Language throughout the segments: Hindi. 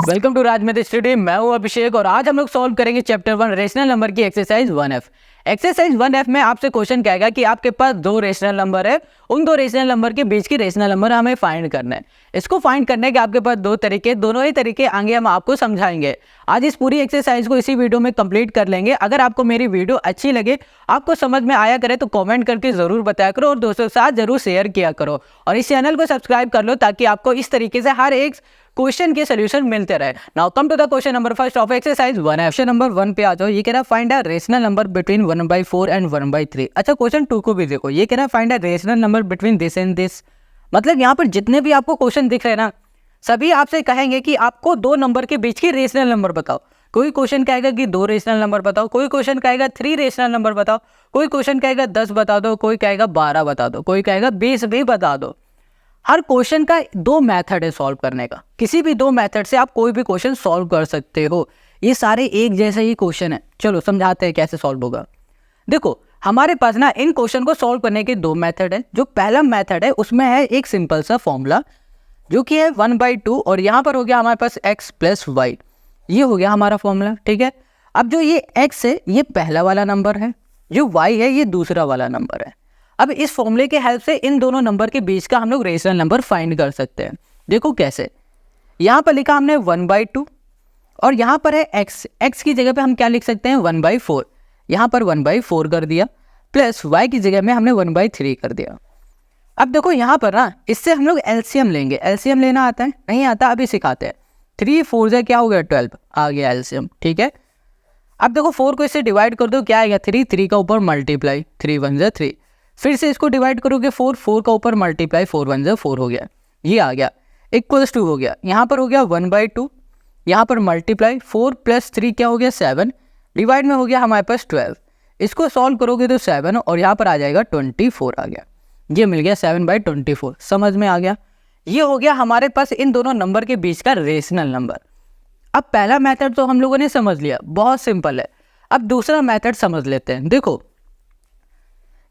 Welcome to राजमित्र study. मैं हूं अभिषेक और आज हम लोग सॉल्व करेंगे चैप्टर 1 रेशनल नंबर की एक्सरसाइज 1F। एक्सरसाइज 1F में आपसे क्वेश्चन कहेगा कि आपके पास दो रेशनल नंबर है, उन दो रेशनल नंबर के बीच की रेशनल नंबर हमें फाइंड करना है। इसको फाइंड करने के आपके पास दो तरीके, दोनों ही तरीके आगे हम आपको समझाएंगे। आज इस पूरी एक्सरसाइज को इसी वीडियो में कंप्लीट कर लेंगे। अगर आपको मेरी वीडियो अच्छी लगे, आपको समझ में आया करे तो कमेंट करके जरूर बताया करो और दोस्तों के साथ जरूर शेयर किया करो और इस चैनल को सब्सक्राइब कर लो ताकि आपको इस तरीके से हर एक क्वेश्चन के सोल्यूशन मिलते रहे। Now come to the question number first of exercise 1। Question number 1 पे आ जाओ। ये कह रहा है find a rational number between 1/4 and 1/3। अच्छा, क्वेश्चन 2 को भी देखो। ये कह रहा है find a rational number between this and this. मतलब यहाँ पर जितने भी आपको क्वेश्चन दिख रहे हैं ना, सभी आपसे कहेंगे कि आपको दो नंबर के बीच की रेशनल नंबर बताओ। कोई क्वेश्चन कहेगा कि 2 रेशनल नंबर बताओ, कोई क्वेश्चन कहेगा 3 रेशनल नंबर बताओ, कोई क्वेश्चन कहेगा 10 बता दो, कोई कहेगा 12 बता दो, कोई कहेगा 20 भी बता दो। हर क्वेश्चन का दो मेथड है सॉल्व करने का। किसी भी दो मेथड से आप कोई भी क्वेश्चन सॉल्व कर सकते हो। ये सारे एक जैसे ही क्वेश्चन है। चलो समझाते हैं कैसे सॉल्व होगा। देखो, हमारे पास ना इन क्वेश्चन को सॉल्व करने के दो मेथड है। जो पहला मेथड है उसमें है एक सिंपल सा फॉर्मूला जो कि है 1/2 और यहाँ पर हो गया हमारे पास x + y। ये हो गया हमारा फॉर्मूला, ठीक है। अब जो ये x है ये पहला वाला नंबर है, जो y है ये दूसरा वाला नंबर है। अब इस फॉर्मूले के हेल्प से इन दोनों नंबर के बीच का हम लोग रेशनल नंबर फाइंड कर सकते हैं। देखो कैसे। यहाँ पर लिखा हमने 1/2 और यहाँ पर है x की जगह पे हम क्या लिख सकते हैं 1/4। यहाँ पर 1/4 कर दिया प्लस y की जगह में हमने 1/3 कर दिया। अब देखो यहाँ पर ना इससे हम लोग एलसीएम लेंगे। एलसीएम लेना आता है? नहीं आता, अभी सिखाते हैं। 3 4 से क्या हो गया 12, आ गया एलसीएम, ठीक है। अब देखो 4 को इससे डिवाइड कर दो, क्या आएगा 3 का ऊपर मल्टीप्लाई 3 1 जा 3। फिर से इसको डिवाइड करोगे 4 का ऊपर मल्टीप्लाई 4 1 जा 4 हो गया, ये आ गया इक्वल्स टू हो गया। यहाँ पर हो गया 1/2, यहाँ पर मल्टीप्लाई 4 + 3 क्या हो गया 7, डिवाइड में हो गया हमारे पास 12। इसको सॉल्व करोगे तो 7 और यहाँ पर आ जाएगा 24 आ गया। ये मिल गया 7/24। समझ में आ गया। ये हो गया हमारे पास इन दोनों नंबर के बीच का रेशनल नंबर। अब पहला मेथड तो हम लोगों ने समझ लिया, बहुत सिंपल है। अब दूसरा मेथड समझ लेते हैं। देखो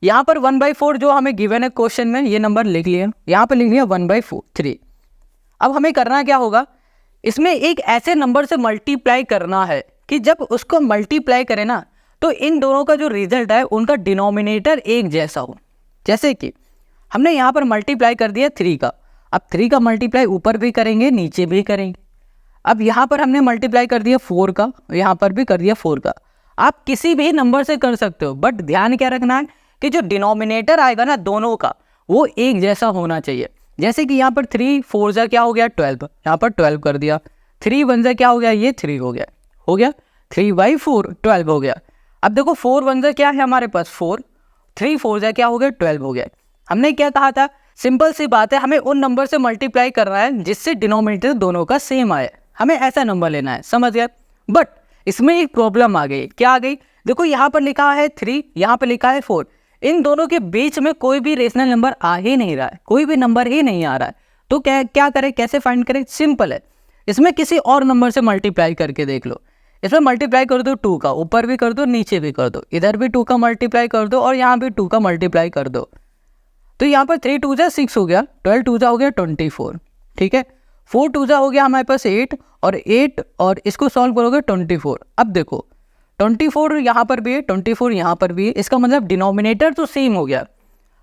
यहाँ पर 1/4 जो हमें गिवन है क्वेश्चन में, ये नंबर लिख लिया, यहाँ पर लिख लिया 1/3। अब हमें करना क्या होगा, इसमें एक ऐसे नंबर से मल्टीप्लाई करना है कि जब उसको मल्टीप्लाई करें ना तो इन दोनों का जो रिजल्ट है उनका डिनोमिनेटर एक जैसा हो। जैसे कि हमने यहाँ पर मल्टीप्लाई कर दिया 3 का, अब 3 का मल्टीप्लाई ऊपर भी करेंगे नीचे भी करेंगे। अब यहाँ पर हमने मल्टीप्लाई कर दिया 4 का, यहाँ पर भी कर दिया 4 का। आप किसी भी नंबर से कर सकते हो, बट ध्यान क्या रखना है कि जो डिनोमिनेटर आएगा ना दोनों का वो एक जैसा होना चाहिए। जैसे कि यहाँ पर 3 4 जा क्या हो गया 12, यहाँ पर 12 कर दिया। 3 1 जा क्या हो गया, ये 3 हो गया 3/4 12 हो गया। अब देखो 4 1 जा क्या है हमारे पास 4, 3 4 जा क्या हो गया 12 हो गया। हमने क्या कहा था, सिंपल सी बात है, हमें उन नंबर से मल्टीप्लाई करना है जिससे डिनोमिनेटर दोनों का सेम आए। हमें ऐसा नंबर लेना है, समझ गए। बट इसमें एक प्रॉब्लम आ गई। क्या आ गई? देखो यहाँ पर लिखा है 3, यहाँ पर लिखा है 4। इन दोनों के बीच में कोई भी रेशनल नंबर आ ही नहीं रहा है, कोई भी नंबर ही नहीं आ रहा है। तो क्या करें, कैसे फाइंड करें? सिंपल है, इसमें किसी और नंबर से मल्टीप्लाई करके देख लो। इसमें मल्टीप्लाई कर दो 2 का, ऊपर भी कर दो नीचे भी कर दो, इधर भी 2 का मल्टीप्लाई कर दो और यहाँ भी 2 का मल्टीप्लाई कर दो। तो यहाँ पर 3 2 जा 6 हो गया, 12 2 जा हो गया 24, ठीक है। 4 2 जा हो गया हमारे पास 8 और इसको सॉल्व करोगे 24। अब देखो 24 यहाँ पर भी है, 24 यहाँ पर भी है, इसका मतलब डिनोमिनेटर तो सेम हो गया।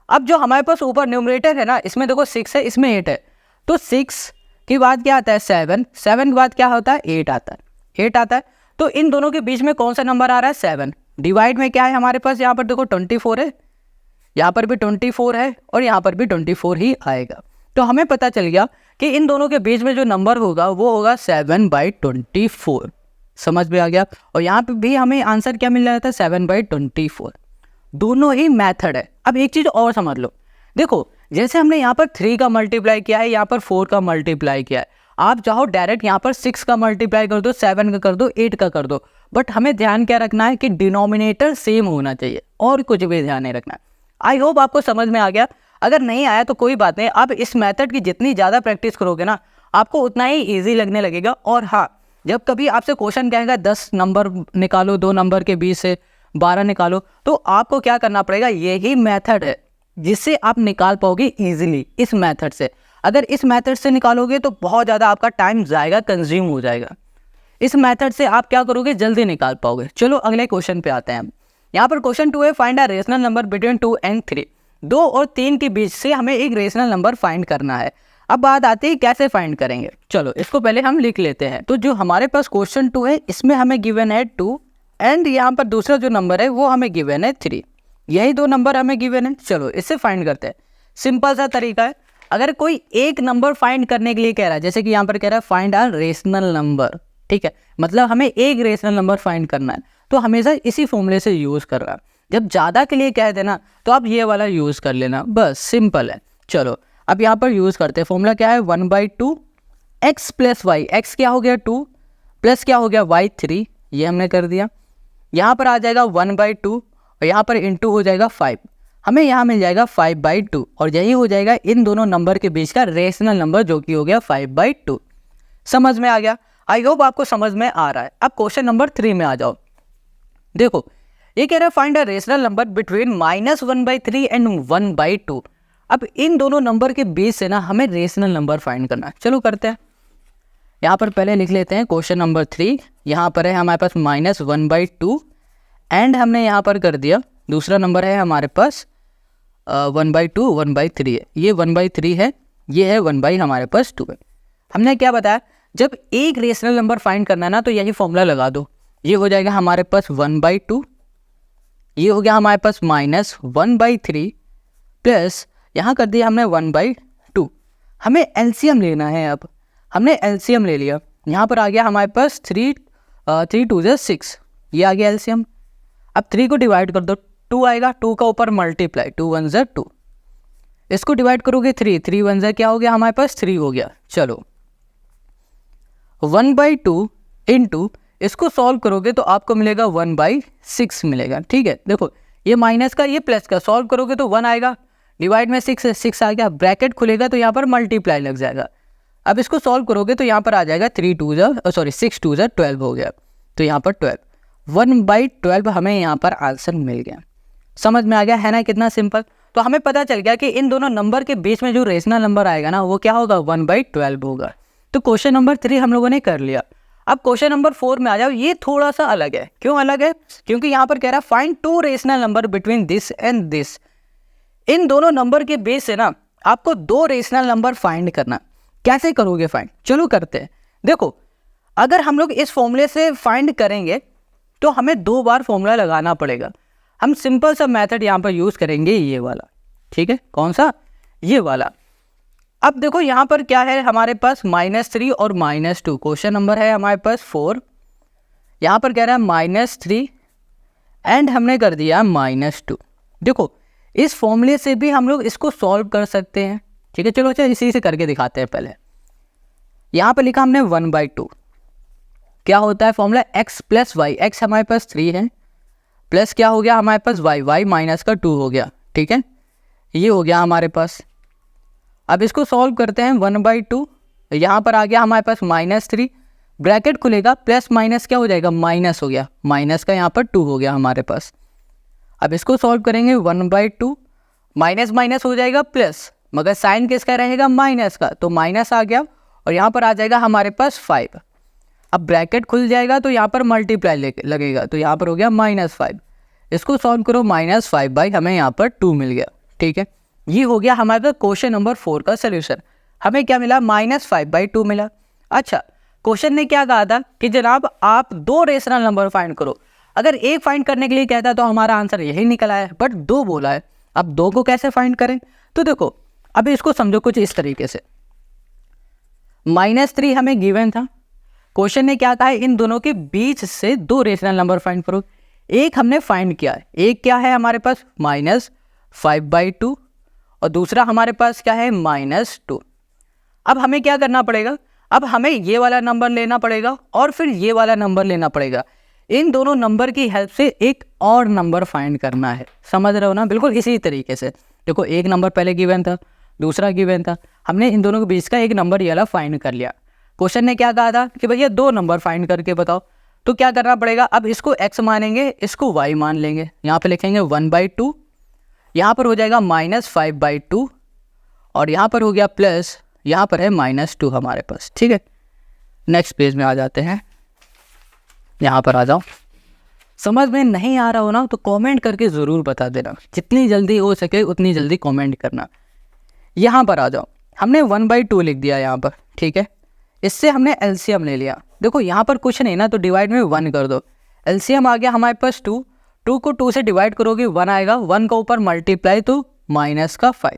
अब जो हमारे पास ऊपर न्यूमरेटर है ना, इसमें देखो 6 है, इसमें 8 है, तो 6 के बाद क्या आता है 7, 7 के बाद क्या होता है 8 आता है, 8 आता है। तो इन दोनों के बीच में कौन सा नंबर आ रहा है 7। डिवाइड में क्या है हमारे पास, यहाँ पर देखो 24 है, यहाँ पर भी 24 है और यहाँ पर भी 24 ही आएगा। तो हमें पता चल गया कि इन दोनों के बीच में जो नंबर होगा वो होगा 7/24। समझ में आ गया। और यहाँ पे भी हमें आंसर क्या मिल रहा था 7/24। दोनों ही मेथड है। अब एक चीज़ और समझ लो, देखो जैसे हमने यहाँ पर 3 का मल्टीप्लाई किया है, यहाँ पर 4 का मल्टीप्लाई किया है, आप चाहो डायरेक्ट यहाँ पर 6 का मल्टीप्लाई कर दो, 7 का कर दो, 8 का कर दो, बट हमें ध्यान क्या रखना है कि डिनोमिनेटर सेम होना चाहिए और कुछ भी ध्यान नहीं रखना है। आई होप आपको समझ में आ गया। अगर नहीं आया तो कोई बात नहीं, आप इस मेथड की जितनी ज़्यादा प्रैक्टिस करोगे ना आपको उतना ही ईजी लगने लगेगा। और हाँ, जब कभी आपसे क्वेश्चन कहेगा 10 नंबर निकालो, 2 नंबर के बीच से 12 निकालो, तो आपको क्या करना पड़ेगा, यही मेथड है जिससे आप निकाल पाओगे ईजिली। इस मेथड से अगर इस मेथड से निकालोगे तो बहुत ज़्यादा आपका टाइम जाएगा, कंज्यूम हो जाएगा। इस मेथड से आप क्या करोगे, जल्दी निकाल पाओगे। चलो अगले क्वेश्चन पे आते हैं। यहाँ पर क्वेश्चन 2 है, find a rational number between 2 and 3। 2 और 3 के बीच से हमें एक रेशनल नंबर फाइंड करना है। अब बात आती है कैसे फाइंड करेंगे। चलो इसको पहले हम लिख लेते हैं। तो जो हमारे पास क्वेश्चन 2 है इसमें हमें गिवन है 2 एंड यहाँ पर दूसरा जो नंबर है वो हमें गिवन है 3। यही दो नंबर हमें गिवन है। चलो इससे फाइंड करते हैं। सिंपल सा तरीका है, अगर कोई एक नंबर फाइंड करने के लिए कह रहा है, जैसे कि यहाँ पर कह रहा है फाइंड अ रेशनल नंबर, ठीक है, मतलब हमें एक रेशनल नंबर फाइंड करना है, तो हमेशा इसी फॉर्मूले से यूज़ कर रहा है। जब ज़्यादा के लिए कह देना तो आप ये वाला यूज़ कर लेना, बस सिंपल है। चलो अब यहाँ पर यूज़ करते हैं। फॉर्मूला क्या है, 1/2 x प्लस वाई। एक्स क्या हो गया 2 प्लस क्या हो गया y 3, ये हमने कर दिया। यहाँ पर आ जाएगा 1/2 और यहाँ पर इंटू हो जाएगा 5। हमें यहाँ मिल जाएगा 5/2 और यही हो जाएगा इन दोनों नंबर के बीच का रेशनल नंबर, जो कि हो गया 5/2। समझ में आ गया? आई होप आपको समझ में आ रहा है। अब क्वेश्चन नंबर 3 में आ जाओ। देखो ये कह रहा है find a rational number between -1/3 and 1/2। अब इन दोनों नंबर के बीच से ना हमें रेशनल नंबर फाइंड करना है। चलो करते हैं। यहाँ पर पहले लिख लेते हैं क्वेश्चन नंबर 3। यहाँ पर है हमारे पास -1/2 एंड हमने यहाँ पर कर दिया दूसरा नंबर है हमारे पास 1/2 1/3 है। ये 1/3 है, ये है 1/ हमारे पास 2 है। हमने क्या बताया, जब एक रेशनल नंबर फाइंड करना है ना तो यही फॉर्मूला लगा दो। ये हो जाएगा हमारे पास 1/2, ये हो गया हमारे पास -1/3 प्लस यहाँ कर दिया हमने 1/2। हमें एलसीएम लेना है। अब हमने एलसीएम ले लिया। यहाँ पर आ गया हमारे पास 3 2 = 6, ये आ गया एलसीएम। अब 3 को डिवाइड कर दो, 2 आएगा, 2 का ऊपर मल्टीप्लाई, 2 1 = 2। इसको डिवाइड करोगे 3 3 1 = क्या हो गया हमारे पास 3 हो गया। चलो 1/2 इंटू इसको सॉल्व करोगे तो आपको मिलेगा 1/6 मिलेगा। ठीक है, देखो ये माइनस का ये प्लस का सॉल्व करोगे तो 1 आएगा, डिवाइड में 6 है, 6 आ गया, ब्रैकेट खुलेगा तो यहाँ पर मल्टीप्लाई लग जाएगा। अब इसको सॉल्व करोगे तो यहाँ पर आ जाएगा 6 2 = 12 हो गया, तो यहाँ पर 12 1/12 हमें यहाँ पर आंसर मिल गया। समझ में आ गया है ना, कितना सिंपल। तो हमें पता चल गया कि इन दोनों नंबर के बीच में जो रेशनल नंबर आएगा ना वो क्या होगा, 1/12 होगा। तो क्वेश्चन नंबर 3 हम लोगों ने कर लिया। अब क्वेश्चन नंबर 4 में आ जाओ। ये थोड़ा सा अलग है। क्यों अलग है? क्योंकि यहाँ पर कह रहा है find 2 rational number between this and this. इन दोनों नंबर के बीच से ना आपको 2 रेशनल नंबर फाइंड करना। कैसे करोगे फाइंड? चलो करते हैं। देखो अगर हम लोग इस फॉर्मूले से फाइंड करेंगे तो हमें 2 बार फॉर्मूला लगाना पड़ेगा। हम सिंपल सा मेथड यहाँ पर यूज़ करेंगे, ये वाला। ठीक है, कौन सा? ये वाला। अब देखो यहाँ पर क्या है हमारे पास, -3 और -2। क्वेश्चन नंबर है हमारे पास 4। यहाँ पर कह रहा है -3 एंड हमने कर दिया -2। देखो इस फॉर्मूले से भी हम लोग इसको सॉल्व कर सकते हैं। ठीक है, चलो अच्छा इसी से करके दिखाते हैं। पहले यहाँ पर लिखा हमने 1/2। क्या होता है formula, x plus y. X हमारे पास 3 है, प्लस क्या हो गया हमारे पास y, y माइनस का 2 हो गया। ठीक है, ये हो गया हमारे पास। अब इसको सॉल्व करते हैं। 1/2 यहाँ पर आ गया हमारे पास -3, ब्रैकेट खुलेगा, प्लस माइनस क्या हो जाएगा, माइनस हो गया, माइनस का यहाँ पर 2 हो गया हमारे पास। अब इसको सॉल्व करेंगे 1/2, माइनस माइनस हो जाएगा प्लस, मगर साइन किसका रहेगा, माइनस का, तो माइनस आ गया और यहाँ पर आ जाएगा हमारे पास 5। अब ब्रैकेट खुल जाएगा तो यहाँ पर मल्टीप्लाई लगेगा, तो यहाँ पर हो गया -5। इसको सॉल्व करो, -5/, हमें यहाँ पर 2 मिल गया। ठीक है, ये हो गया हमारे पास क्वेश्चन नंबर 4 का सोल्यूशन। हमें क्या मिला, -5/2 मिला। अच्छा, क्वेश्चन ने क्या कहा था कि जनाब आप 2 रेशनल नंबर फाइंड करो। अगर एक फाइंड करने के लिए कहता तो हमारा आंसर यही निकला है, बट 2 बोला है। अब 2 को कैसे फाइंड करें? तो देखो अभी इसको समझो कुछ इस तरीके से। -3 हमें गिवन था। क्वेश्चन ने क्या कहा है, इन दोनों के बीच से 2 रेशनल नंबर फाइंड करो। एक हमने फाइंड किया है, एक क्या है हमारे पास -5/2 और दूसरा हमारे पास क्या है -2। अब हमें क्या करना पड़ेगा, अब हमें ये वाला नंबर लेना पड़ेगा और फिर ये वाला नंबर लेना पड़ेगा। इन दोनों नंबर की हेल्प से एक और नंबर फाइंड करना है। समझ रहे हो ना? बिल्कुल इसी तरीके से। देखो एक नंबर पहले गिवन था, दूसरा गिवन था, हमने इन दोनों के बीच का एक नंबर ये वाला फाइंड कर लिया। क्वेश्चन ने क्या कहा था कि भैया 2 नंबर फाइंड करके बताओ, तो क्या करना पड़ेगा, अब इसको x मानेंगे, इसको y मान लेंगे। यहाँ पे लिखेंगे 1/2, यहाँ पर हो जाएगा -5/2 और यहाँ पर हो गया प्लस, यहाँ पर है -2 हमारे पास, ठीक है। नेक्स्ट पेज में आ जाते हैं, यहाँ पर आ जाओ। समझ में नहीं आ रहा हो ना तो कमेंट करके ज़रूर बता देना, जितनी जल्दी हो सके उतनी जल्दी कमेंट करना। यहाँ पर आ जाओ, हमने 1/2 लिख दिया यहाँ पर, ठीक है। इससे हमने एलसीएम ले लिया। देखो यहाँ पर कुछ नहीं ना, तो डिवाइड में 1 कर दो। एलसीएम आ गया हमारे पास 2, 2 को 2 से डिवाइड करोगे 1 आएगा, 1 का ऊपर मल्टीप्लाई तो -5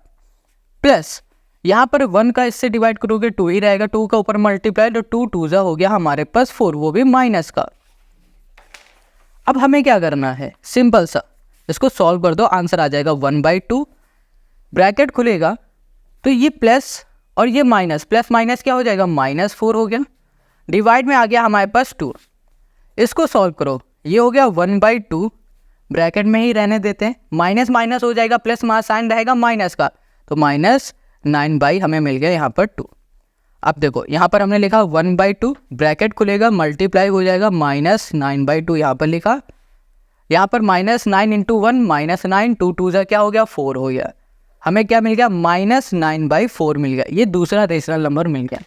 प्लस यहाँ पर 1 का इससे डिवाइड करोगे 2 ही रहेगा, 2 का ऊपर मल्टीप्लाई तो 2 2 हो गया हमारे पास 4, वो भी माइनस का। अब हमें क्या करना है, सिंपल सा इसको सॉल्व कर दो, आंसर आ जाएगा 1/2, ब्रैकेट खुलेगा तो ये प्लस और ये माइनस, प्लस माइनस क्या हो जाएगा, -4 हो गया। डिवाइड में आ गया हमारे पास 2, इसको सॉल्व करो, ये हो गया 1/2, ब्रैकेट में ही रहने देते हैं, माइनस माइनस हो जाएगा, प्लस साइन रहेगा माइनस का, तो -9 हमें मिल गया यहाँ पर 2। अब देखो यहाँ पर हमने लिखा 1/2, ब्रैकेट खुलेगा, मल्टीप्लाई हो जाएगा -9/2, यहाँ पर लिखा, यहाँ पर -9 × 1 -9, 2 2 क्या हो गया 4 हो गया। हमें क्या मिल गया, -9/4 मिल गया। ये दूसरा रेशनल नंबर मिल गया।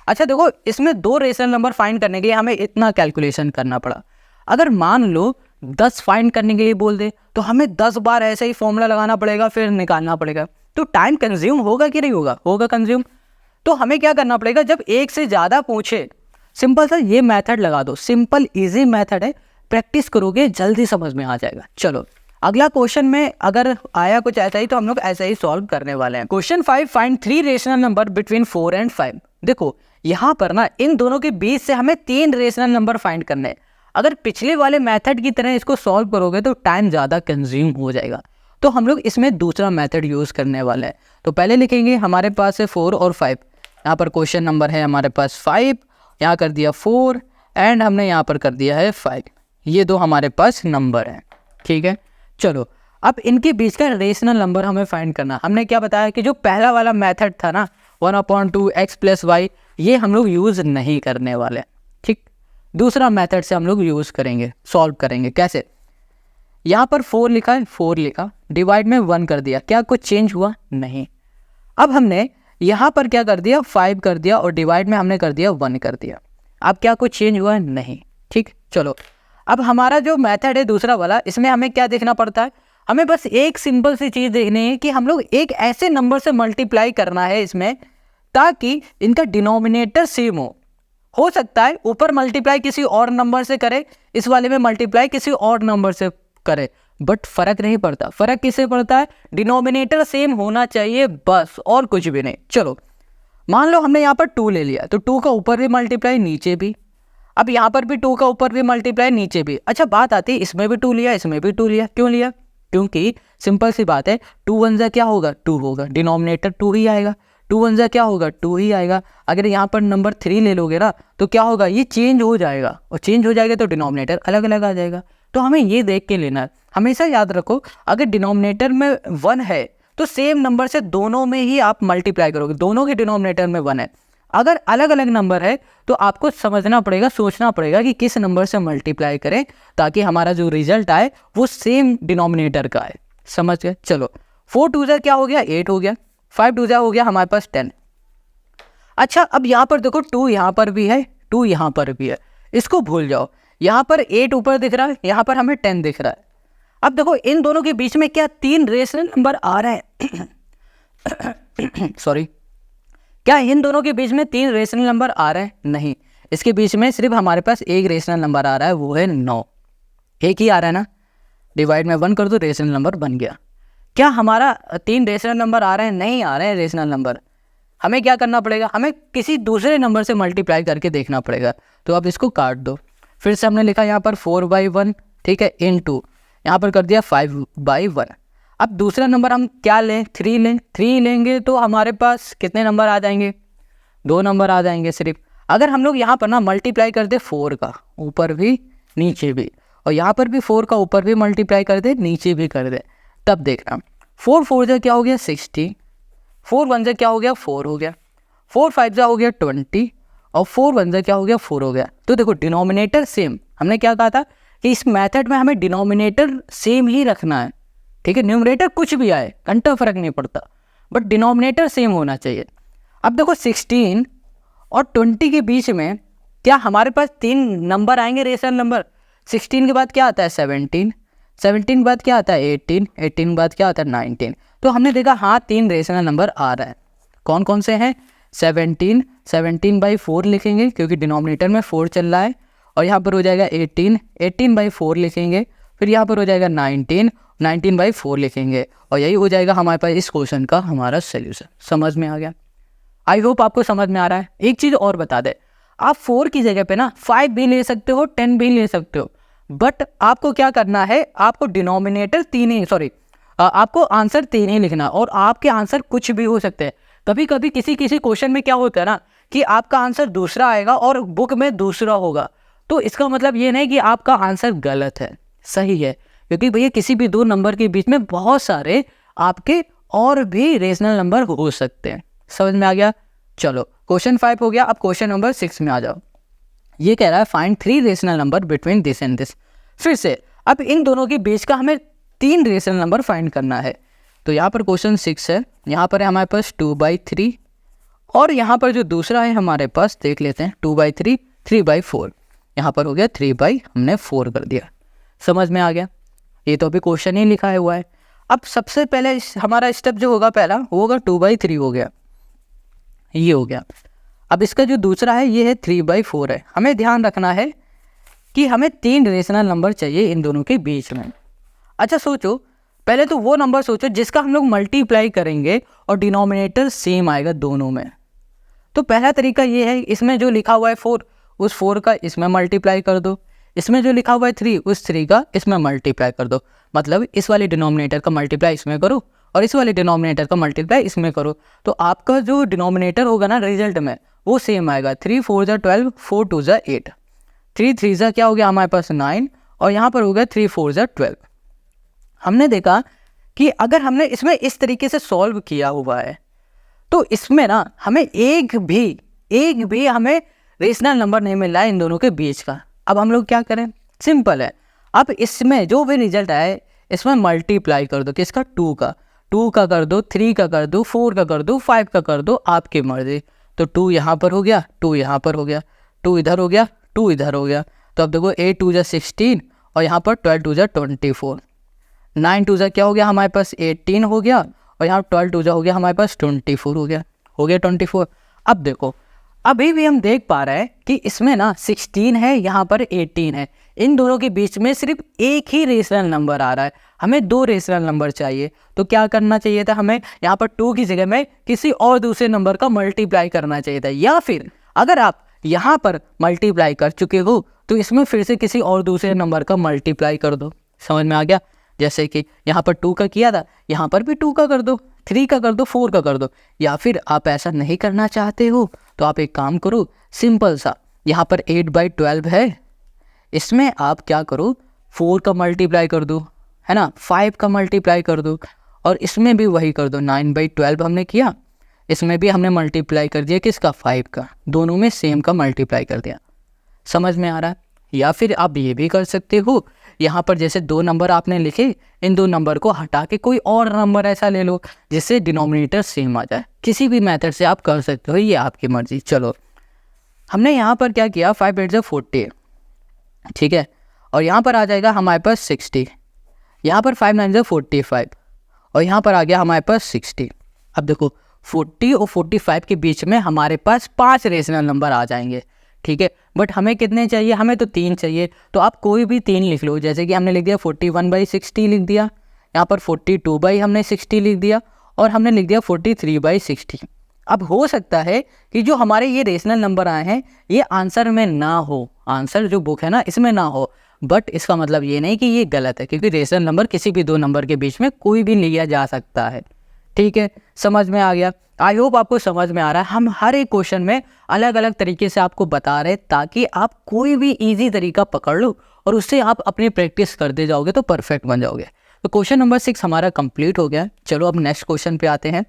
अच्छा देखो, इसमें 2 रेशनल नंबर फाइंड करने के लिए हमें इतना कैलकुलेशन करना पड़ा। अगर मान लो 10 फाइंड करने के लिए बोल दे तो हमें 10 बार ऐसे ही फॉर्मूला लगाना पड़ेगा, फिर निकालना पड़ेगा, तो टाइम कंज्यूम होगा कि नहीं होगा, होगा कंज्यूम। तो हमें क्या करना पड़ेगा, जब एक से ज़्यादा पूछे, सिंपल सा ये मेथड लगा दो, सिंपल इजी मेथड है, प्रैक्टिस करोगे जल्दी समझ में आ जाएगा। चलो अगला क्वेश्चन में अगर आया कुछ ऐसा ही तो हम लोग ऐसा ही सॉल्व करने वाले हैं। Question 5, find 3 rational number between 4 and 5। देखो यहाँ पर ना इन दोनों के बीच से हमें 3 रेशनल नंबर फाइंड करने हैं। अगर पिछले वाले मेथड की तरह इसको सॉल्व करोगे तो टाइम ज़्यादा कंज्यूम हो जाएगा, तो हम लोग इसमें दूसरा मेथड यूज़ करने वाले हैं। तो पहले लिखेंगे हमारे पास है 4 और 5, यहाँ पर क्वेश्चन नंबर है हमारे पास 5, यहाँ कर दिया 4 एंड हमने यहाँ पर कर दिया है 5, ये 2 हमारे पास नंबर हैं, ठीक है। चलो अब इनके बीच का रेशनल नंबर हमें फाइंड करना। हमने क्या बताया कि जो पहला वाला मेथड था ना 1/2 x + y, ये हम लोग यूज़ नहीं करने वाले, ठीक। दूसरा मेथड से हम लोग यूज़ करेंगे, सॉल्व करेंगे। कैसे, यहाँ पर 4 लिखा है, 4 लिखा, डिवाइड में 1 कर दिया, क्या कुछ चेंज हुआ, नहीं। अब हमने यहाँ पर क्या कर दिया, 5 कर दिया और डिवाइड में हमने कर दिया 1 कर दिया। अब क्या कुछ चेंज हुआ, नहीं, ठीक। चलो अब हमारा जो मेथड है दूसरा वाला, इसमें हमें क्या देखना पड़ता है, हमें बस एक सिंपल सी चीज़ देखनी है कि हम लोग एक ऐसे नंबर से मल्टीप्लाई करना है इसमें ताकि इनका डिनोमिनेटर सेम हो सकता है ऊपर मल्टीप्लाई किसी और नंबर से करे, इस वाले में मल्टीप्लाई किसी और नंबर से करे, बट फ़र्क नहीं पड़ता। फ़र्क किससे पड़ता है, डिनोमिनेटर सेम होना चाहिए बस, और कुछ भी नहीं। चलो मान लो हमने यहाँ पर 2 ले लिया, तो 2 का ऊपर भी मल्टीप्लाई नीचे भी, अब यहाँ पर भी 2 का ऊपर भी मल्टीप्लाई नीचे भी। अच्छा बात आती है, इसमें भी 2 लिया, इसमें भी 2 लिया, क्यों लिया, क्योंकि सिंपल सी बात है, 2 1 क्या होगा, 2 होगा, डिनोमिनेटर 2 ही आएगा, 2 1 क्या होगा, 2 ही आएगा। अगर यहाँ पर नंबर 3 ले लोगे ना तो क्या होगा, ये चेंज हो जाएगा, और चेंज हो जाएगा तो डिनोमिनेटर अलग अलग आ जाएगा। तो हमें ये देख के लेना है, हमेशा याद रखो, अगर डिनोमिनेटर में 1 है तो सेम नंबर से दोनों में ही आप मल्टीप्लाई करोगे, दोनों के डिनोमिनेटर में 1 है। अगर अलग अलग नंबर है तो आपको समझना पड़ेगा, सोचना पड़ेगा कि किस नंबर से मल्टीप्लाई करें ताकि हमारा जो रिजल्ट आए वो सेम डिनोमिनेटर का आए, समझ गए। चलो 4 2 क्या हो गया, 8 हो गया, 5 2 हो गया हमारे पास 10। अच्छा अब यहाँ पर देखो 2 यहाँ पर भी है, 2 यहाँ पर भी है, इसको भूल जाओ। यहाँ पर 8 ऊपर दिख रहा है, यहाँ पर हमें 10 दिख रहा है। अब देखो इन दोनों के बीच में क्या 3 रेशनल नंबर आ रहे हैं सॉरी, क्या इन दोनों के बीच में 3 रेशनल नंबर आ रहे हैं, नहीं। इसके बीच में सिर्फ हमारे पास एक रेशनल नंबर आ रहा है, वो है 9, एक ही आ रहा है ना, डिवाइड में 1 कर दो, रेशनल नंबर बन गया। क्या हमारा 3 रेशनल नंबर आ रहे हैं, नहीं आ रहे हैं रेशनल नंबर। हमें क्या करना पड़ेगा, हमें किसी दूसरे नंबर से मल्टीप्लाई करके देखना पड़ेगा। तो अब इसको काट दो, फिर से हमने लिखा यहाँ पर 4/1, ठीक है, इनटू यहाँ पर कर दिया 5/1। अब दूसरा नंबर हम क्या लें, 3 लें, 3 लेंगे तो हमारे पास कितने नंबर आ जाएंगे, 2 नंबर आ जाएंगे सिर्फ। अगर हम लोग यहाँ पर ना मल्टीप्लाई कर दे 4 का ऊपर भी नीचे भी, और यहाँ पर भी 4 का ऊपर भी मल्टीप्लाई कर दे नीचे भी कर दे, तब देखना 4 4 क्या हो गया 60, 4 1 क्या हो गया 4 हो गया, 4 5 हो गया 20, और 4 1 क्या हो गया 4 हो गया। तो देखो डिनोमिनेटर सेम, हमने क्या कहा था कि इस मेथड में हमें डिनोमिनेटर सेम ही रखना है, ठीक है। न्यूमरेटर कुछ भी आए घंटा फर्क नहीं पड़ता, बट डिनोमिनेटर सेम होना चाहिए। अब देखो 16 और 20 के बीच में क्या हमारे पास 3 नंबर आएंगे रेशनल नंबर। 16 के बाद क्या आता है 17, 17 के बाद क्या आता है 18, 18 के बाद क्या आता है 19। तो हमने देखा हाँ 3 रेशनल नंबर आ रहा है। कौन कौन से हैं? 17, 17/4 लिखेंगे क्योंकि डिनोमिनेटर में 4 चल रहा है, और यहाँ पर हो जाएगा 18, 18/4 लिखेंगे, फिर यहाँ पर हो जाएगा 19, 19/4 लिखेंगे, और यही हो जाएगा हमारे पास इस क्वेश्चन का हमारा सोल्यूशन। समझ में आ गया? आई होप आपको समझ में आ रहा है। एक चीज़ और बता दे, आप 4 की जगह पे ना 5 भी ले सकते हो, 10 भी ले सकते हो, बट आपको क्या करना है, आपको डिनोमिनेटर आपको आंसर 3 ही लिखना, और आपके आंसर कुछ भी हो सकते हैं। कभी कभी किसी क्वेश्चन में क्या होता है ना कि आपका आंसर दूसरा आएगा और बुक में दूसरा होगा, तो इसका मतलब ये नहीं कि आपका आंसर गलत है, सही है, क्योंकि भैया किसी भी 2 नंबर के बीच में बहुत सारे आपके और भी रेशनल नंबर हो सकते हैं। समझ में आ गया? चलो क्वेश्चन 5 हो गया। अब क्वेश्चन नंबर 6 में आ जाओ। ये कह रहा है find 3 rational number between this and this. फिर से अब इन दोनों के बीच का हमें 3 रेशनल नंबर फाइंड करना है। तो यहाँ पर क्वेश्चन 6 है, यहाँ पर है हमारे पास 2/3, और यहाँ पर जो दूसरा है हमारे पास देख लेते हैं 2/3, 3/4, यहाँ पर हो गया हमने 4 कर दिया। समझ में आ गया? ये तो अभी क्वेश्चन ही लिखा हुआ है। अब सबसे पहले हमारा स्टेप जो होगा पहला वो होगा 2/3 हो गया, ये हो गया। अब इसका जो दूसरा है ये है 3/4 है। हमें ध्यान रखना है कि हमें 3 रेशनल नंबर चाहिए इन दोनों के बीच में। अच्छा सोचो, पहले तो वो नंबर सोचो जिसका हम लोग मल्टीप्लाई करेंगे और डिनोमिनेटर सेम आएगा दोनों में। तो पहला तरीका ये है, इसमें जो लिखा हुआ है 4 उस 4 का इसमें मल्टीप्लाई कर दो, इसमें जो लिखा हुआ है 3 उस 3 का इसमें मल्टीप्लाई कर दो। मतलब इस वाले डिनोमिनेटर का मल्टीप्लाई इसमें करो और इस वाले डिनोमिनेटर का मल्टीप्लाई इसमें करो, तो आपका जो डिनोमिनेटर होगा ना रिजल्ट में वो सेम आएगा। 3 4 = 12, 4 2 = 8, 3 3 = क्या हो गया हमारे पास 9, और यहाँ पर हो गया 3 4 = 12। हमने देखा कि अगर हमने इसमें इस तरीके से सॉल्व किया हुआ है तो इसमें ना हमें एक भी हमें रेशनल नंबर नहीं मिल रहा है इन दोनों के बीच का। अब हम लोग क्या करें? सिंपल है, अब इसमें जो भी रिजल्ट आए इसमें मल्टीप्लाई कर दो। किसका? 2 का कर दो, 3 का कर दो, 4 का कर दो, 5 का कर दो, आपकी मर्जी। तो 2 यहाँ पर हो गया, 2 यहाँ पर हो गया, 2 इधर हो गया, 2 इधर हो गया। तो अब देखो 8 2 = 16 और यहाँ पर 12 2 = 24, 9 2 = क्या हो गया हमारे पास 18 हो गया, और यहाँ 12 2 = हो गया हमारे पास 24 हो गया 24। अब देखो अभी भी हम देख पा रहे हैं कि इसमें ना 16 है, यहाँ पर 18 है, इन दोनों के बीच में सिर्फ एक ही रेशनल नंबर आ रहा है, हमें 2 रेशनल नंबर चाहिए। तो क्या करना चाहिए था? हमें यहाँ पर 2 की जगह में किसी और दूसरे नंबर का मल्टीप्लाई करना चाहिए था, या फिर अगर आप यहाँ पर मल्टीप्लाई कर चुके हो तो इसमें फिर से किसी और दूसरे नंबर का मल्टीप्लाई कर दो। समझ में आ गया? जैसे कि यहाँ पर 2 का किया था, यहाँ पर भी 2 का कर दो, 3 का कर दो, 4 का कर दो। या फिर आप ऐसा नहीं करना चाहते हो तो आप एक काम करो, सिंपल सा, यहाँ पर 8/12 है, इसमें आप क्या करो 4 का मल्टीप्लाई कर दो, है ना, 5 का मल्टीप्लाई कर दो, और इसमें भी वही कर दो। 9/12 हमने किया, इसमें भी हमने मल्टीप्लाई कर दिया किसका? 5 का, दोनों में सेम का मल्टीप्लाई कर दिया। समझ में आ रहा है? या फिर आप ये भी कर सकते हो, यहाँ पर जैसे 2 नंबर आपने लिखे, इन 2 नंबर को हटा के कोई और नंबर ऐसा ले लो जिससे डिनोमिनेटर सेम आ जाए। किसी भी मेथड से आप कर सकते हो, ये आपकी मर्जी। चलो हमने यहाँ पर क्या किया, 5 8 = 40, ठीक है, और यहाँ पर आ जाएगा हमारे पास 60, यहाँ पर 5 9 = 45, और यहाँ पर आ गया हमारे पास 60। अब देखो 40 और 45 के बीच में हमारे पास 5 रेशनल नंबर आ जाएंगे, ठीक है, बट हमें कितने चाहिए? हमें तो 3 चाहिए। तो आप कोई भी 3 लिख लो, जैसे कि हमने लिख दिया 41/60 लिख दिया, यहाँ पर 42/60 लिख दिया, और हमने लिख दिया 43/60। अब हो सकता है कि जो हमारे ये रेशनल नंबर आए हैं ये आंसर में ना हो, आंसर जो बुक है ना इसमें ना हो, बट इसका मतलब ये नहीं कि ये गलत है, क्योंकि रेशनल नंबर किसी भी 2 नंबर के बीच में कोई भी लिया जा सकता है। ठीक है, समझ में आ गया? आई होप आपको समझ में आ रहा है। हम हर एक क्वेश्चन में अलग अलग तरीके से आपको बता रहे हैं ताकि आप कोई भी इजी तरीका पकड़ लो और उससे आप अपनी प्रैक्टिस करते जाओगे तो परफेक्ट बन जाओगे। तो क्वेश्चन नंबर 6 हमारा कंप्लीट हो गया। चलो अब नेक्स्ट क्वेश्चन पे आते हैं।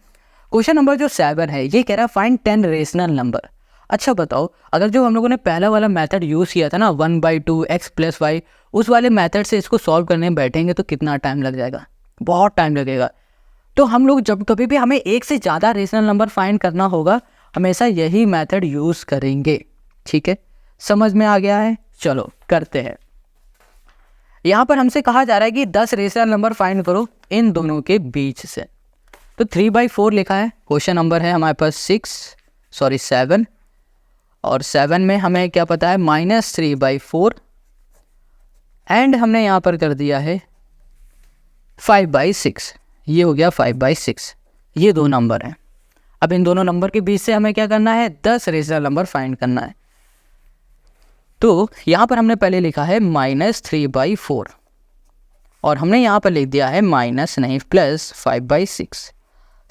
क्वेश्चन नंबर जो 7 है ये कह रहा है फाइंड 10 रेशनल नंबर। अच्छा बताओ, अगर जो हम लोगों ने पहला वाला मेथड यूज़ किया था ना 1/2 x + y, उस वाले मेथड से इसको सॉल्व करने बैठेंगे तो कितना टाइम लग जाएगा? बहुत टाइम लगेगा। तो हम लोग जब कभी भी हमें एक से ज़्यादा रेशनल नंबर फाइंड करना होगा, हमेशा यही मेथड यूज़ करेंगे। ठीक है, समझ में आ गया है? चलो करते हैं। यहाँ पर हमसे कहा जा रहा है कि 10 रेशनल नंबर फाइंड करो इन दोनों के बीच से। तो 3/4 लिखा है, क्वेश्चन नंबर है हमारे पास 7, और 7 में हमें क्या पता है -3/4, एंड हमने यहाँ पर कर दिया है 5/6। ये हो गया 5/6। ये दो नंबर हैं। अब इन दोनों नंबर के बीच से हमें क्या करना है, 10 रेशनल नंबर फाइंड करना है। तो यहाँ पर हमने पहले लिखा है -3/4, और हमने यहाँ पर लिख दिया है +5/6।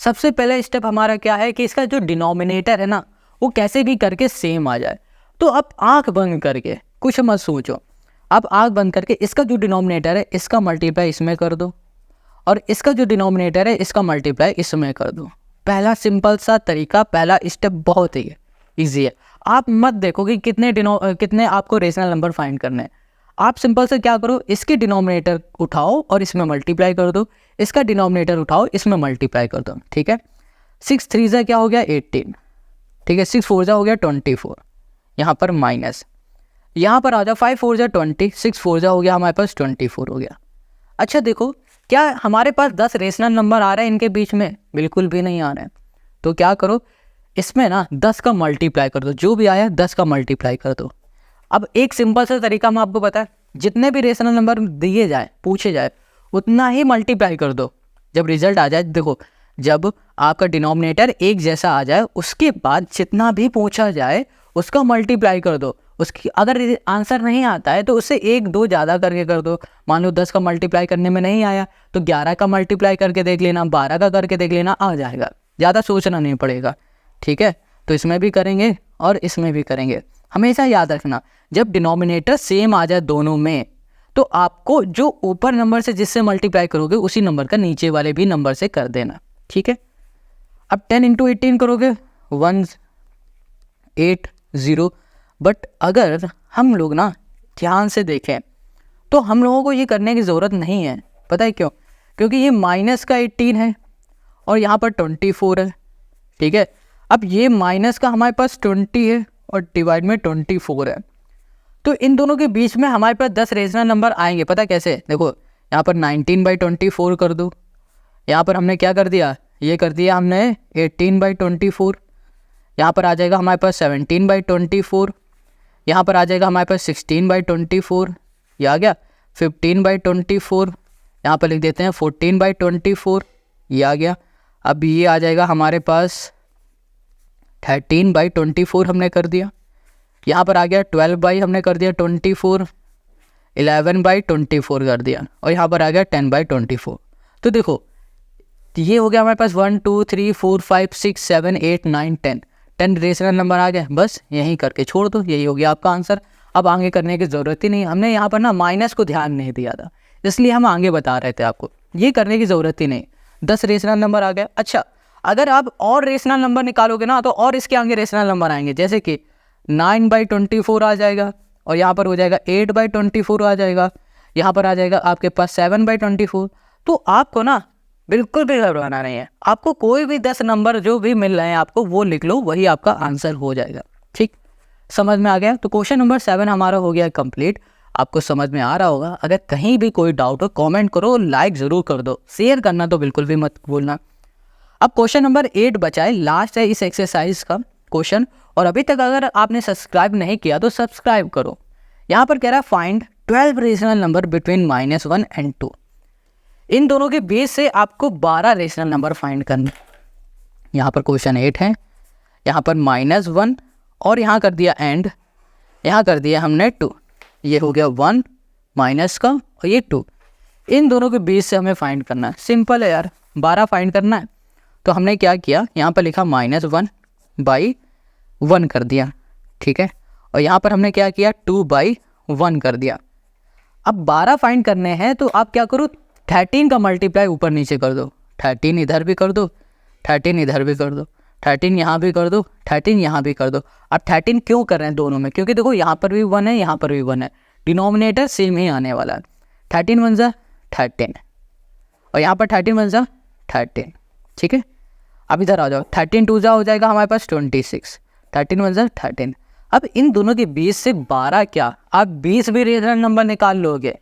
सबसे पहले स्टेप हमारा क्या है कि इसका जो डिनोमिनेटर है ना, वो कैसे भी करके सेम आ जाए। तो अब आंख बंद करके कुछ मत सोचो, अब आंख बंद करके इसका जो डिनोमिनेटर है इसका मल्टीप्लाई इसमें कर दो, और इसका जो डिनोमिनेटर है इसका मल्टीप्लाई इसमें कर दो। पहला सिंपल सा तरीका, पहला स्टेप बहुत ही ईजी है। आप मत देखो कि कितने आपको रेशनल नंबर फाइंड करने हैं। आप सिंपल से क्या करो, इसके डिनोमिनेटर उठाओ और इसमें मल्टीप्लाई कर दो, इसका डिनोमिनेटर उठाओ इसमें मल्टीप्लाई कर दो। ठीक है, 6 3 क्या हो गया 18, ठीक है, 6 4 हो गया 24, यहाँ पर माइनस, यहाँ पर आ जाओ 5 4 20, 6 4 हो गया हमारे पास 24 हो गया। अच्छा देखो, क्या हमारे पास 10 रेशनल नंबर आ रहे हैं इनके बीच में? बिल्कुल भी नहीं आ रहे हैं। तो क्या करो, इसमें ना 10 का मल्टीप्लाई कर दो, जो भी आया 10 का मल्टीप्लाई कर दो। अब एक सिंपल सा तरीका मैं आपको बताएं, जितने भी रेशनल नंबर दिए जाए, पूछे जाए, उतना ही मल्टीप्लाई कर दो। जब रिजल्ट आ जाए, देखो जब आपका डिनोमिनेटर एक जैसा आ जाए, उसके बाद जितना भी पूछा जाए उसका मल्टीप्लाई कर दो। उसकी अगर आंसर नहीं आता है तो उससे 1 2 ज़्यादा करके कर दो। मान लो 10 का मल्टीप्लाई करने में नहीं आया तो 11 का मल्टीप्लाई करके देख लेना, 12 का करके देख लेना, आ जाएगा। ज़्यादा सोचना नहीं पड़ेगा। ठीक है, तो इसमें भी करेंगे और इसमें भी करेंगे। हमेशा याद रखना, जब डिनोमिनेटर सेम आ जाए दोनों में, तो आपको जो ऊपर नंबर से जिससे मल्टीप्लाई करोगे उसी नंबर का नीचे वाले भी नंबर से कर देना। ठीक है, अब 10 × 18 करोगे 180। बट अगर हम लोग ना ध्यान से देखें तो हम लोगों को ये करने की ज़रूरत नहीं है। पता है क्यों? क्योंकि ये माइनस का 18 है और यहाँ पर 24 है। ठीक है, अब ये माइनस का हमारे पास 20 है और डिवाइड में 24 है। तो इन दोनों के बीच में हमारे पास 10 रेशनल नंबर आएंगे। पता कैसे? देखो यहाँ पर 19/24 कर दो, यहाँ पर हमने क्या कर दिया, ये कर दिया हमने 18/24, यहाँ पर आ जाएगा हमारे पास 17/24, यहाँ पर आ जाएगा हमारे पास 16/24, ये आ गया 15/24, यहाँ पर लिख देते हैं 14/24, ये आ गया। अब ये आ जाएगा हमारे पास 13/24 हमने कर दिया, यहाँ पर आ गया 12 हमने कर दिया 24, 11/24 कर दिया, और यहाँ पर आ गया 10/24। तो देखो ये हो गया हमारे पास 1 2 3 4 5 6 7 8 9 10 रेशनल नंबर आ गए। बस यहीं करके छोड़ दो, यही हो गया आपका आंसर। अब आगे करने की ज़रूरत ही नहीं। हमने यहाँ पर ना माइनस को ध्यान नहीं दिया था, इसलिए हम आगे बता रहे थे आपको, ये करने की ज़रूरत ही नहीं। 10 रेशनल नंबर आ गए। अच्छा, अगर आप और रेशनल नंबर निकालोगे ना तो और इसके आगे रेशनल नंबर आएंगे, जैसे कि 9/24 आ जाएगा, और यहाँ पर हो जाएगा 8/24 आ जाएगा, यहाँ पर आ जाएगा आपके पास 7/24। तो आपको ना बिल्कुल भी घबराना नहीं है। आपको कोई भी 10 नंबर जो भी मिल रहे हैं आपको वो लिख लो, वही आपका आंसर हो जाएगा। ठीक, समझ में आ गया? तो क्वेश्चन नंबर 7 हमारा हो गया कंप्लीट। आपको समझ में आ रहा होगा। अगर कहीं भी कोई डाउट हो कमेंट करो, लाइक ज़रूर कर दो, शेयर करना तो बिल्कुल भी मत भूलना। अब क्वेश्चन नंबर 8 बचा है, लास्ट है इस एक्सरसाइज का क्वेश्चन, और अभी तक अगर आपने सब्सक्राइब नहीं किया तो सब्सक्राइब करो। यहाँ पर कह रहा है find 12 rational number between -1 and 2। इन दोनों के बेस से आपको 12 रेशनल नंबर फाइंड करना। यहाँ पर क्वेश्चन 8 है, यहाँ पर -1 और यहाँ कर दिया एंड, यहाँ कर दिया हमने 2। ये हो गया 1 माइनस का और ये 2। इन दोनों के बेस से हमें फाइंड करना है। सिंपल है यार, 12 फाइंड करना है। तो हमने क्या किया, यहाँ पर लिखा -1/1 कर दिया। ठीक है, और यहाँ पर हमने क्या किया 2/1 कर दिया। अब 12 फाइंड करने हैं तो आप क्या करो, 13 का मल्टीप्लाई ऊपर नीचे कर दो। 13 इधर भी कर दो, 13 इधर भी कर दो, 13 यहाँ भी कर दो, 13 यहाँ भी कर दो। अब 13 क्यों कर रहे हैं दोनों में? क्योंकि देखो यहाँ पर भी 1 है, यहाँ पर भी 1 है, डिनोमिनेटर सेम ही आने वाला है। 13 × 13 और यहाँ पर 13 × 13। ठीक है, अब इधर आ जाओ, 13 2 जा हो जाएगा हमारे पास 26, 13 1 जा 13। अब इन दोनों के 20 से 12 क्या, आप 20 भी रेशनल नंबर निकाल लोगे,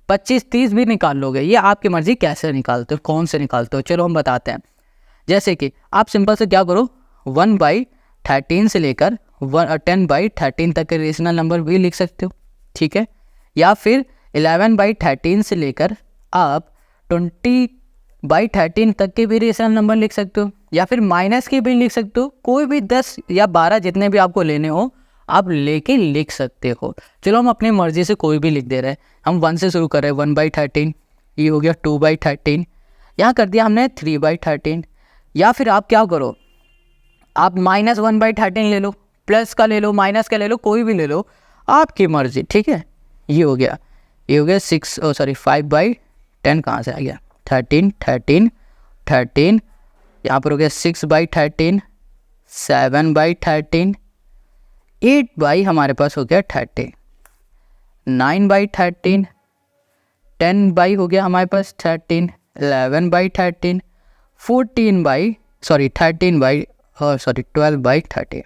25 30 भी निकाल लोगे, ये आपकी मर्जी कैसे निकालते हो, कौन से निकालते हो, चलो हम बताते हैं। जैसे कि आप सिंपल से क्या करो, 1/13 से लेकर 10/13 तक के रेशनल नंबर भी लिख सकते हो, ठीक है। या फिर 11/13 से लेकर आप 20/13 तक के भी रेशनल नंबर लिख सकते हो, या फिर माइनस के भी लिख सकते हो, कोई भी 10 या 12 जितने भी आपको लेने हो आप लेके लिख सकते हो। चलो हम अपनी मर्जी से कोई भी लिख दे रहे हैं, हम 1 से शुरू कर रहे हैं, 1/13, ये हो गया 2/13, यहाँ कर दिया हमने 3/13। या फिर आप क्या करो, आप -1/13 ले लो, प्लस का ले लो, माइनस का ले लो, कोई भी ले लो, आपकी मर्जी, ठीक है। ये हो गया 5/10 कहाँ से आ गया, 13 13 13, यहाँ पर हो गया 6/13, 7/13, 8 हमारे पास हो गया 13, 9/13, 10 हो गया हमारे पास 13, 11/13, 12/13।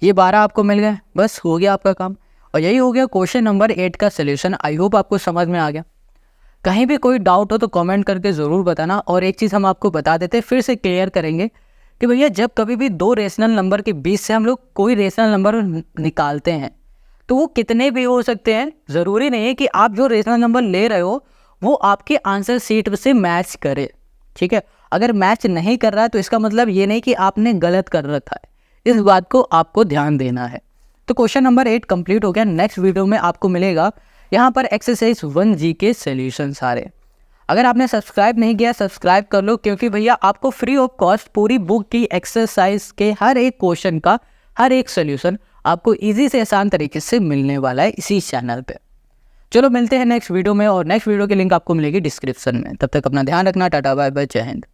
ये 12 आपको मिल गए, बस हो गया आपका काम। और यही हो गया क्वेश्चन नंबर 8 का सलूशन। आई होप आपको समझ में आ गया। कहीं भी कोई डाउट हो तो कमेंट करके ज़रूर बताना। और एक चीज़ हम आपको बता देते, फिर से क्लियर करेंगे कि भैया जब कभी भी दो रेशनल नंबर के बीच से हम लोग कोई रेशनल नंबर निकालते हैं तो वो कितने भी हो सकते हैं। ज़रूरी नहीं है कि आप जो रेशनल नंबर ले रहे हो वो आपके आंसर शीट से मैच करे, ठीक है। अगर मैच नहीं कर रहा है तो इसका मतलब ये नहीं कि आपने गलत कर रखा है, इस बात को आपको ध्यान देना है। तो क्वेश्चन नंबर 8 कंप्लीट हो गया। नेक्स्ट वीडियो में आपको मिलेगा यहाँ पर एक्सरसाइज 1G के सॉल्यूशन सारे। अगर आपने सब्सक्राइब नहीं किया सब्सक्राइब कर लो, क्योंकि भैया आपको फ्री ऑफ कॉस्ट पूरी बुक की एक्सरसाइज के हर एक क्वेश्चन का हर एक सॉल्यूशन आपको इजी से आसान तरीके से मिलने वाला है इसी चैनल पे। चलो मिलते हैं नेक्स्ट वीडियो में, और नेक्स्ट वीडियो की लिंक आपको मिलेगी डिस्क्रिप्शन में। तब तक अपना ध्यान रखना, टाटा बाय बाय, जय हिंद।